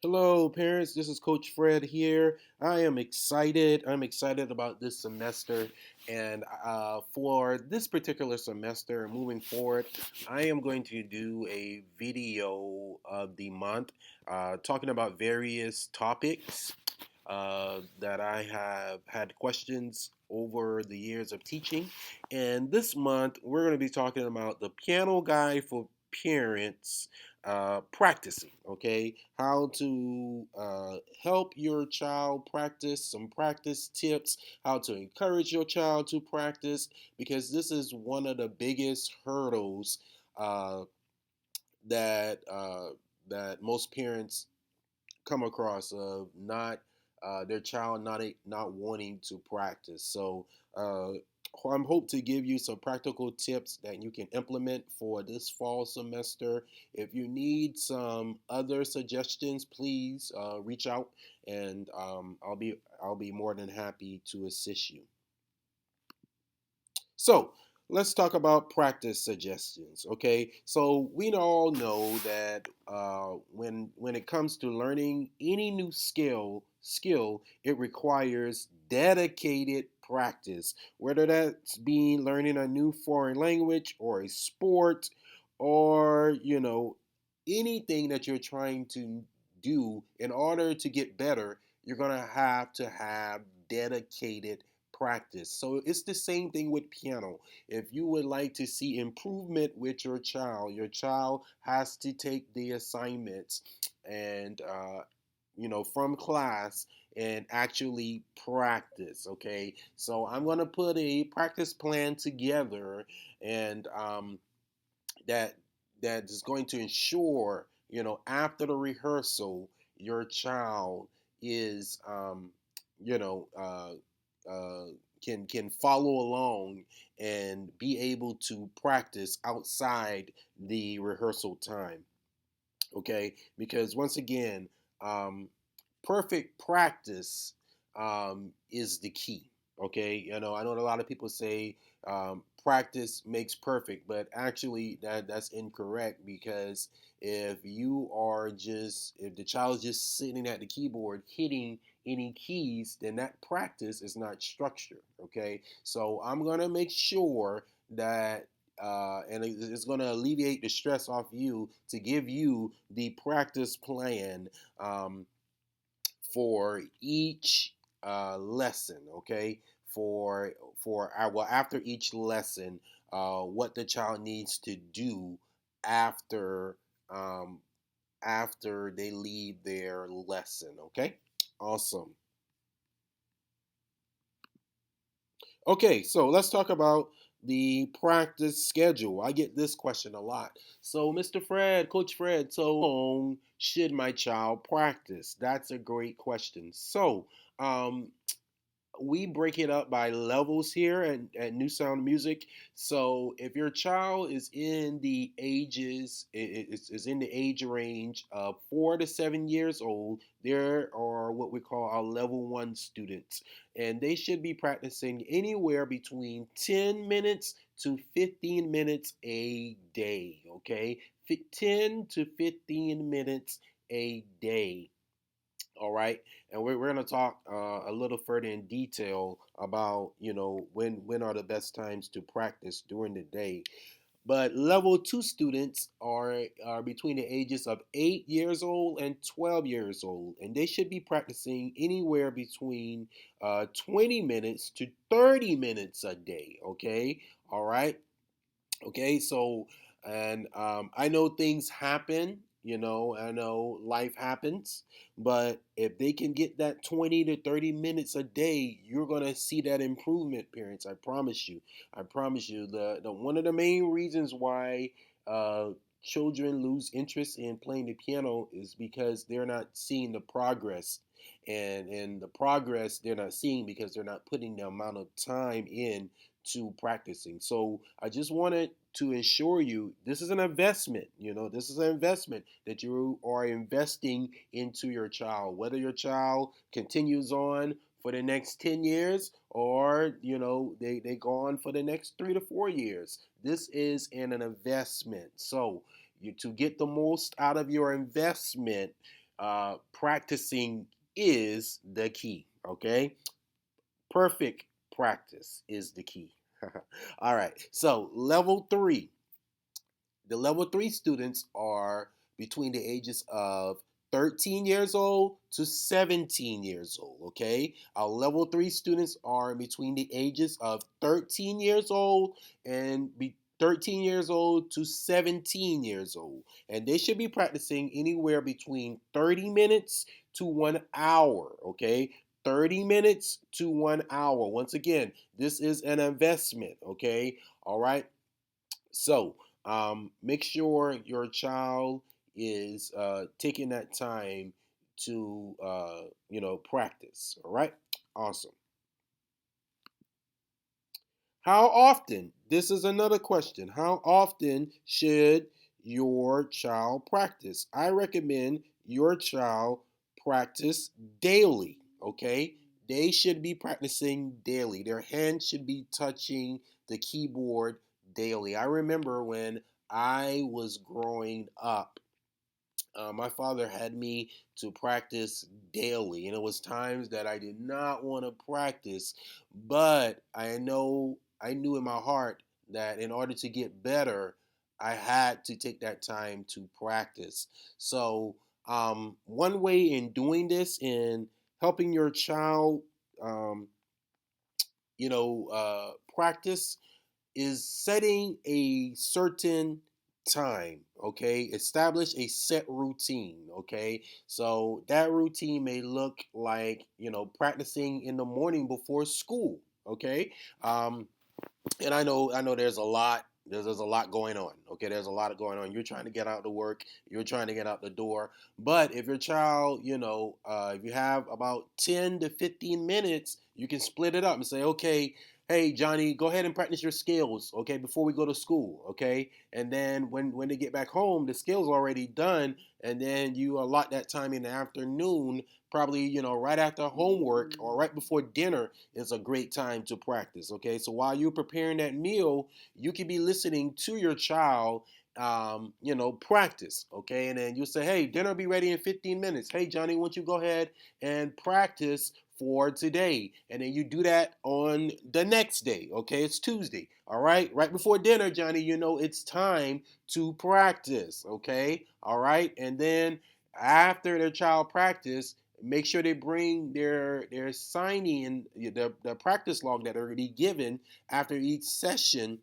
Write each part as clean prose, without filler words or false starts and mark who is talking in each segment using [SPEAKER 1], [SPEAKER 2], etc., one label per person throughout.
[SPEAKER 1] Hello, parents. This is Coach Fred here. I am excited. I'm excited about this semester. And for this particular semester, moving forward, I am going to do a video of the month talking about various topics that I have had questions over the years of teaching. And this month, we're going to be talking about the piano guide for parents practicing, okay? How to help your child practice, some practice tips, how to encourage your child to practice, because this is one of the biggest hurdles uh, that that most parents come across of not their child not wanting to practice. So I'm hope to give you some practical tips that you can implement for this fall semester. If you need some other suggestions, please reach out, and I'll be more than happy to assist you. So let's talk about practice suggestions. Okay, so we all know that when it comes to learning any new skill, it requires dedicated practice. Whether that's being learning a new foreign language or a sport, or anything that you're trying to do in order to get better, you're gonna have to have dedicated practice. So it's the same thing with piano. If you would like to see improvement with your child has to take the assignments and from class and actually practice. Okay, so I'm gonna put a practice plan together, and that that is going to ensure after the rehearsal your child is you know uh, can follow along and be able to practice outside the rehearsal time. Okay, because once again, um, perfect practice is the key. Okay, I know a lot of people say practice makes perfect, but actually that's incorrect, because if the child is just sitting at the keyboard hitting any keys, then that practice is not structured. Okay, so I'm gonna make sure that and it's going to alleviate the stress off you to give you the practice plan um, for each lesson. Okay, well, after each lesson, what the child needs to do after um, after they leave their lesson. Okay, awesome. Okay, so let's talk about the practice schedule. I get this question a lot. So, Mr. Fred, Coach Fred, so long should my child practice? That's a great question. So, um, we break it up by levels here at New Sound Music. So if your child is in the is in the age range of 4 to 7 years old, there are what we call our level one students, and they should be practicing anywhere between 10 minutes to 15 minutes a day. Okay, 10 to 15 minutes a day. All right, and we're going to talk a little further in detail about when are the best times to practice during the day. But level two students are between the ages of 8 years old and 12 years old, and they should be practicing anywhere between 20 minutes to 30 minutes a day. Okay, all right. Okay, so and I know things happen, I know life happens, but if they can get that 20 to 30 minutes a day, you're gonna see that improvement, parents. I promise you. I promise you. The one of the main reasons why uh, children lose interest in playing the piano is because they're not seeing the progress. And the progress they're not seeing because they're not putting the amount of time in to practicing. So I just wanted to ensure you this is an investment. This is an investment that you are investing into your child, whether your child continues on for the next 10 years or they go on for the next 3 to 4 years. This is an investment. So you to get the most out of your investment, Practicing is the key. Okay, perfect practice is the key. All right. So level three, the level three students are between the ages of 13 years old to 17 years old. Okay. Our level three students are between the ages of 13 years old and 13 years old to 17 years old. And they should be practicing anywhere between 30 minutes to 1 hour. Okay. 30 minutes to 1 hour. Once again, this is an investment. Okay. All right. So make sure your child is taking that time to practice. All right, awesome. How often? This is another question. How often should your child practice? I recommend your child practice daily. Okay, they should be practicing daily. Their hands should be touching the keyboard daily. I remember when I was growing up, my father had me to practice daily, and it was times that I did not want to practice, but I knew in my heart that in order to get better, I had to take that time to practice. So, one way in doing this, in helping your child, um, practice is setting a certain time. Okay, establish a set routine. Okay, so that routine may look like practicing in the morning before school. Okay, um, and I know there's a lot going on. Okay, there's a lot going on. You're trying to get out to work, you're trying to get out the door. But if your child, if you have about 10 to 15 minutes, you can split it up and say, okay, hey Johnny, go ahead and practice your skills, okay, before we go to school. Okay, and then when they get back home, the skills are already done, and then you allot that time in the afternoon, probably right after homework or right before dinner is a great time to practice. Okay, so while you're preparing that meal, you can be listening to your child, practice. Okay, and then you say, hey, dinner will be ready in 15 minutes. Hey, Johnny, won't you go ahead and practice for today? And then you do that on the next day. Okay, it's Tuesday. All right before dinner, Johnny, it's time to practice. Okay, all right, and then after the child practice, make sure they bring their signing in the practice log that are already given after each session.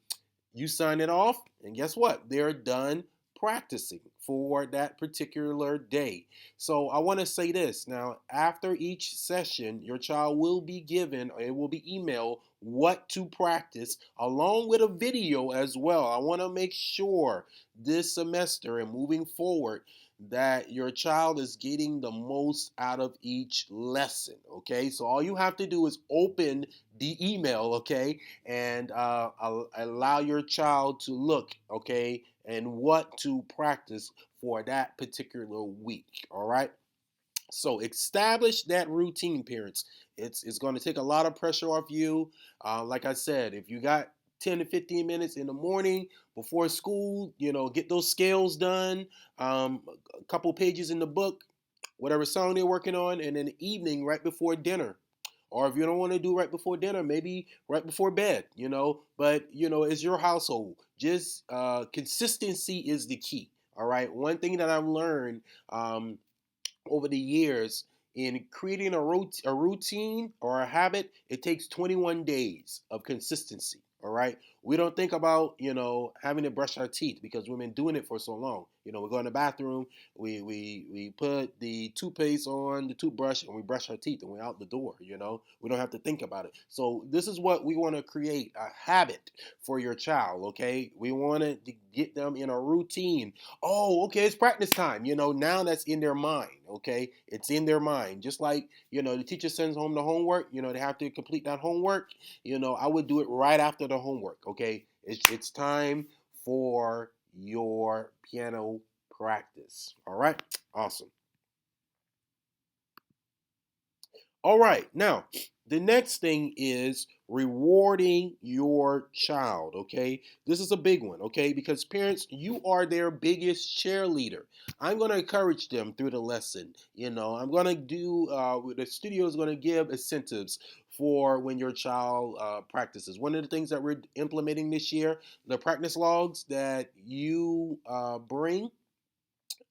[SPEAKER 1] You sign it off, and guess what? They're done practicing for that particular day. So I want to say this now: after each session, your child will be given, or it will be emailed what to practice along with a video as well. I want to make sure this semester and moving forward that your child is getting the most out of each lesson. Okay, so all you have to do is open the email, okay, and allow your child to look, okay, and what to practice for that particular week. All right. So establish that routine, parents. It's going to take a lot of pressure off you. Like I said, if you got 10 to 15 minutes in the morning before school, get those scales done, a couple pages in the book, whatever song they're working on, and in the evening, right before dinner. Or if you don't want to do right before dinner, maybe right before bed, But, it's your household. Just consistency is the key. All right. One thing that I've learned, over the years, in creating a routine or a habit, it takes 21 days of consistency. All right, we don't think about having to brush our teeth because we've been doing it for so long. We go in the bathroom, we put the toothpaste on the toothbrush, and we brush our teeth, and we're out the door. We don't have to think about it. So this is what we want to create, a habit for your child. Okay, we want to get them in a routine. Oh, okay, it's practice time. Now that's in their mind. Okay, it's in their mind. Just like the teacher sends home the homework. They have to complete that homework. I would do it right after the homework. Okay, it's time for your piano practice. All right, awesome. All right, now The next thing is rewarding your child, okay? This is a big one, okay? Because parents, you are their biggest cheerleader. I'm going to encourage them through the lesson. I'm going to the studio is going to give incentives for when your child practices. One of the things that we're implementing this year, the practice logs that you bring,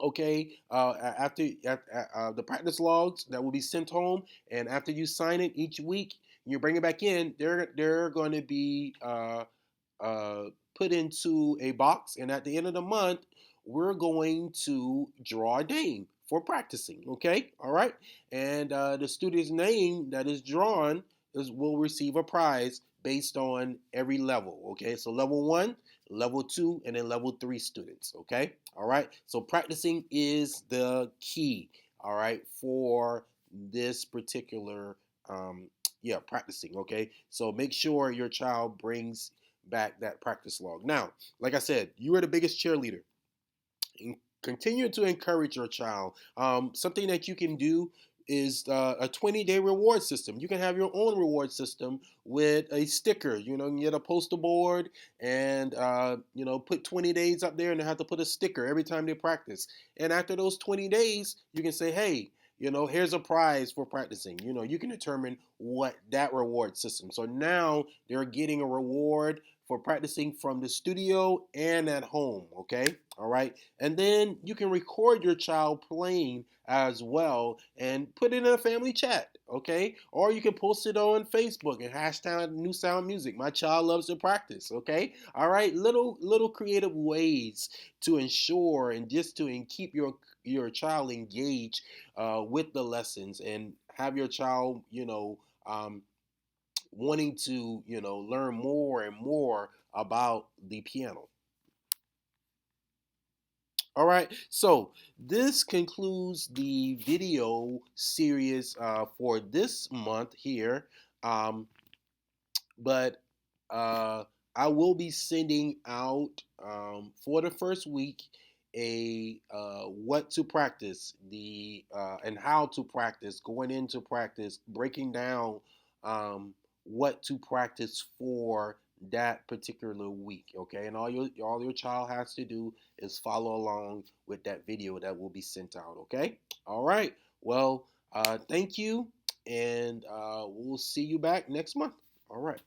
[SPEAKER 1] okay, after the practice logs that will be sent home, and after you sign it each week, you bring it back in. They're going to be uh, put into a box, and at the end of the month, we're going to draw a name for practicing. Okay, all right, and the student's name that is drawn will receive a prize based on every level. Okay, so level one, level two, and then level three students. Okay, all right. So practicing is the key. All right, for this particular practicing. Okay, so make sure your child brings back that practice log. Now, like I said, you are the biggest cheerleader. Continue to encourage your child. Something that you can do is a 20-day reward system. You can have your own reward system with a sticker. You can get a poster board and put 20 days up there, and they have to put a sticker every time they practice. And after those 20 days, you can say, hey, here's a prize for practicing. You can determine what that reward system. So now they're getting a reward for practicing from the studio and at home. Okay, all right. And then you can record your child playing as well and put it in a family chat. Okay, or you can post it on Facebook and hashtag New Sound Music. My child loves to practice. Okay, all right. Little creative ways to ensure and just to keep your child engaged with the lessons, and have your child, wanting to, learn more and more about the piano. All right, so this concludes the video series for this month here. Um, but I will be sending out for the first week a what to practice, the and how to practice, going into practice, breaking down what to practice for that particular week. Okay, and all your child has to do is follow along with that video that will be sent out. Okay, all right. Well, thank you, and we'll see you back next month. All right.